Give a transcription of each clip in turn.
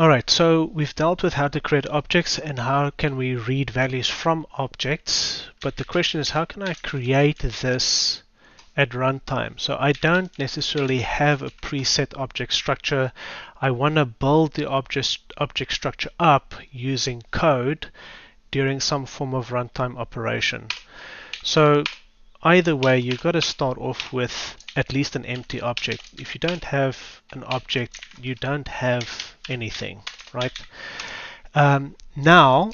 Alright, so we've dealt with how to create objects and how can we read values from objects, but the question is how can I create this at runtime? So I don't necessarily have a preset object structure. I want to build the object structure up using code during some form of runtime operation. So either way, you've got to start off with at least an empty object. If you don't have an object, you don't have anything, right? Now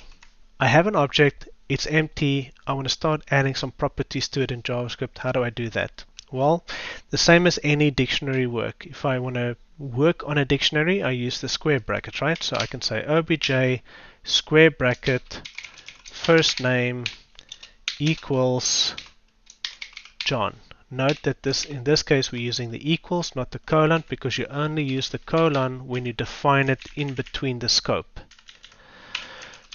I have an object, it's empty. I want to start adding some properties to it in JavaScript. How do I do that? Well, the same as any dictionary work. If I want to work on a dictionary, I use the square bracket, right? So I can say obj square bracket first name equals John. Note that in this case we're using the equals, not the colon, because you only use the colon when you define it in between the scope.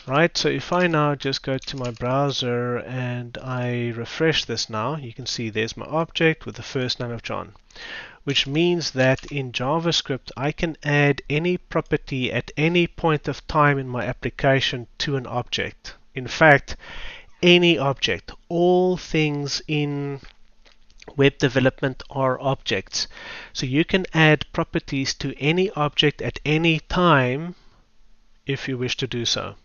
Right, so if I now just go to my browser and I refresh this now, you can see there's my object with the first name of John, which means that in JavaScript I can add any property at any point of time in my application to an object. In fact, any object. All things in web development are objects. So you can add properties to any object at any time if you wish to do so.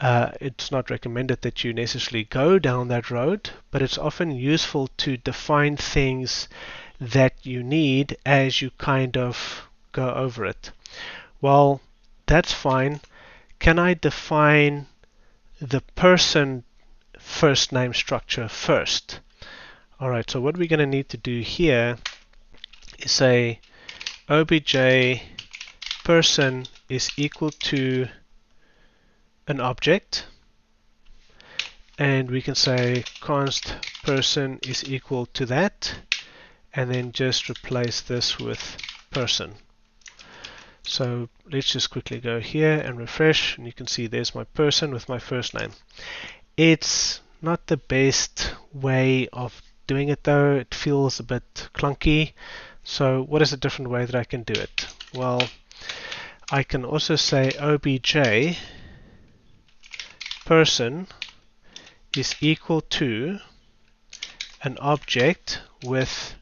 It's not recommended that you necessarily go down that road, but it's often useful to define things that you need as you kind of go over it. Well, that's fine. Can I define the person first name structure first? Alright, so what we're going to need to do here is say obj person is equal to an object, and we can say const person is equal to that, and then just replace this with person. So let's just quickly go here and refresh, and you can see there's my person with my first name. It's not the best way of doing it though. It feels a bit clunky. So what is a different way that I can do it? Well, I can also say obj person is equal to an object with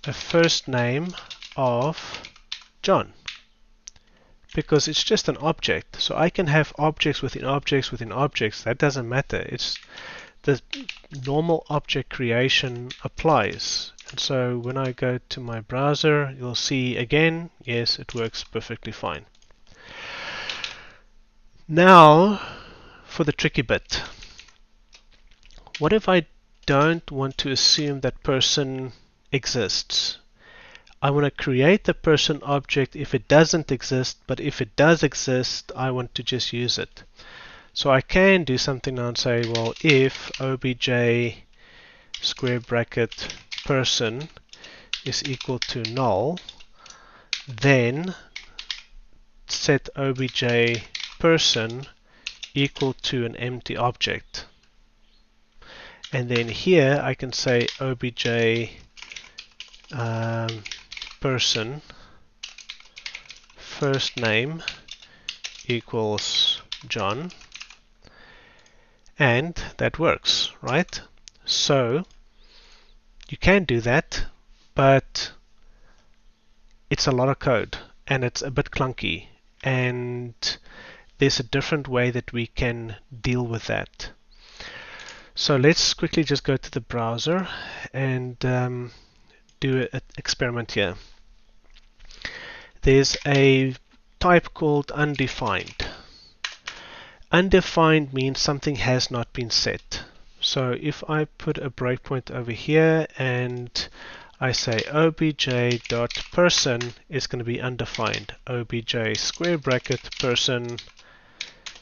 a first name of John, because it's just an object. So I can have objects within objects within objects. That doesn't matter. It's the normal object creation applies. And so when I go to my browser, you'll see again, yes, it works perfectly fine. Now for the tricky bit. What if I don't want to assume that person exists? I want to create the person object if it doesn't exist, but if it does exist, I want to just use it. So I can do something now and say, well, if obj square bracket person is equal to null, then set obj person equal to an empty object. And then here I can say obj person first name equals John, and that works, right? So you can do that, but it's a lot of code and it's a bit clunky, and there's a different way that we can deal with that. So let's quickly just go to the browser and do an experiment here. There's a type called undefined. Undefined means something has not been set. So if I put a breakpoint over here and I say obj.person is going to be undefined. Obj square bracket person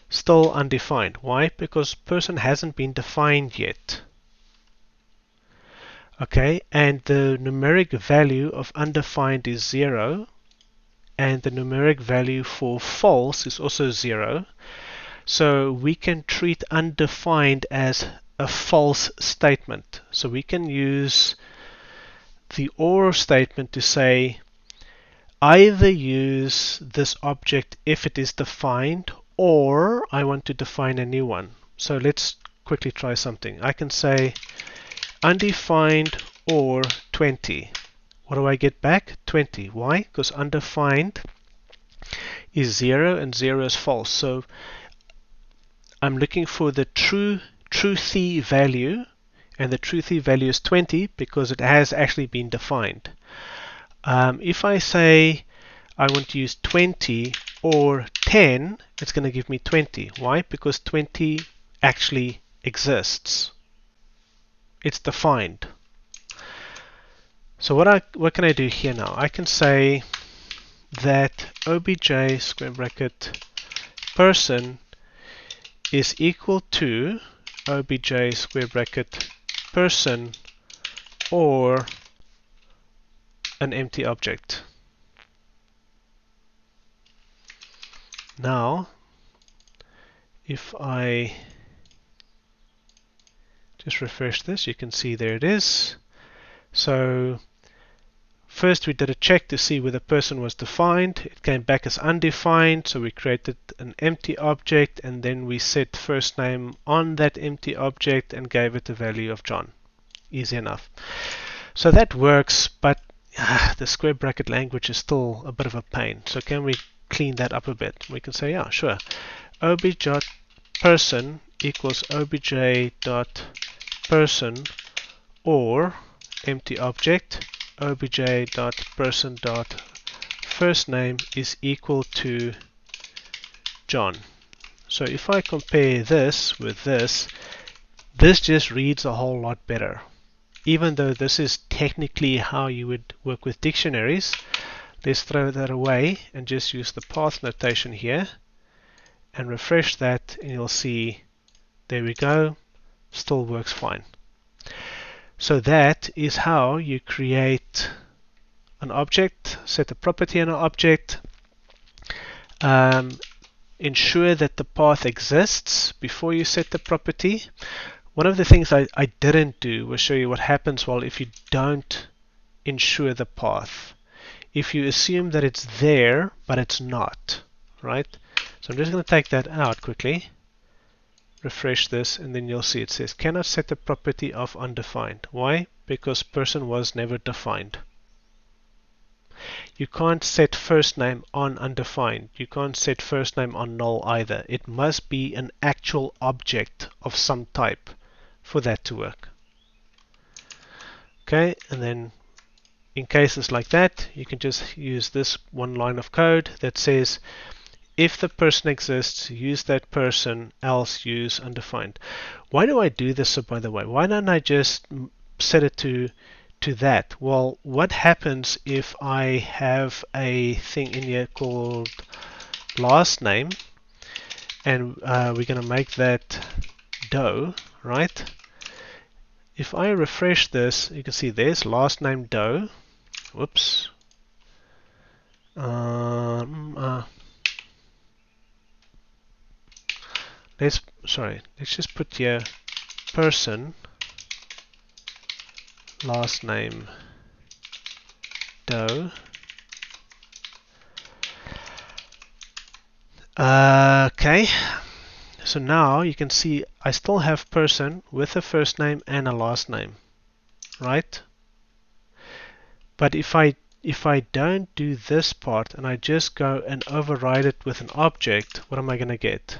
still undefined. Why? Because person hasn't been defined yet. Okay, and the numeric value of undefined is 0, and the numeric value for false is also 0. So we can treat undefined as a false statement. So we can use the OR statement to say either use this object if it is defined, or I want to define a new one. So let's quickly try something. I can say undefined or 20. What do I get back? 20. Why? Because undefined is 0 and 0 is false. So I'm looking for the truthy value, and the truthy value is 20 because it has actually been defined. If I say I want to use 20 or 10, it's going to give me 20. Why? Because 20 actually exists. It's defined. So what can I do here now? I can say that obj square bracket person is equal to obj square bracket person or an empty object. Now, if I just refresh this, you can see there it is. So first we did a check to see whether person was defined. It came back as undefined, so we created an empty object, and then we set first name on that empty object and gave it a value of John. Easy enough. So that works, but the square bracket language is still a bit of a pain. So can we clean that up a bit? We can say, yeah, sure. obj.person equals obj.person or empty object obj.person.firstname is equal to John. So if I compare this with this just reads a whole lot better. Even though this is technically how you would work with dictionaries, let's throw that away and just use the path notation here and refresh that, and you'll see, there we go, still works fine. So that is how you create an object, set a property in an object, ensure that the path exists before you set the property. One of the things I didn't do was show you what happens if you don't ensure the path. If you assume that it's there, but it's not, right? So I'm just going to take that out quickly, refresh this, and then you'll see it says cannot set a property of undefined. Why? Because person was never defined. You can't set first name on undefined. You can't set first name on null either. It must be an actual object of some type for that to work. Okay, and then in cases like that, you can just use this one line of code that says if the person exists, use that person, else use undefined. Why do I do this, by the way? Why don't I just set it to that? Well, what happens if I have a thing in here called last name, and we're going to make that Doe, right? If I refresh this, you can see there's last name Doe. Whoops. Let's just put here person, last name Doe. Okay, so now you can see I still have person with a first name and a last name, right? But if I don't do this part and I just go and override it with an object, what am I going to get?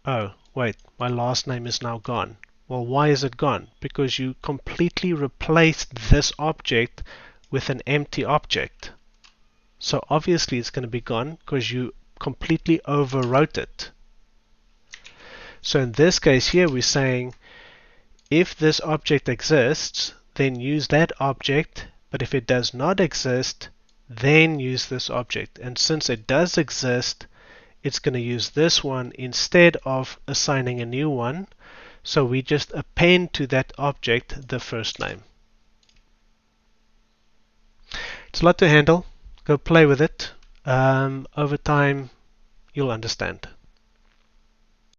Oh, wait, my last name is now gone. Well, why is it gone? Because you completely replaced this object with an empty object. So obviously it's going to be gone because you completely overwrote it. So in this case here, we're saying if this object exists, then use that object, but if it does not exist, then use this object. And since it does exist, it's going to use this one instead of assigning a new one. So we just append to that object the first name. It's a lot to handle. Go play with it. Over time, you'll understand.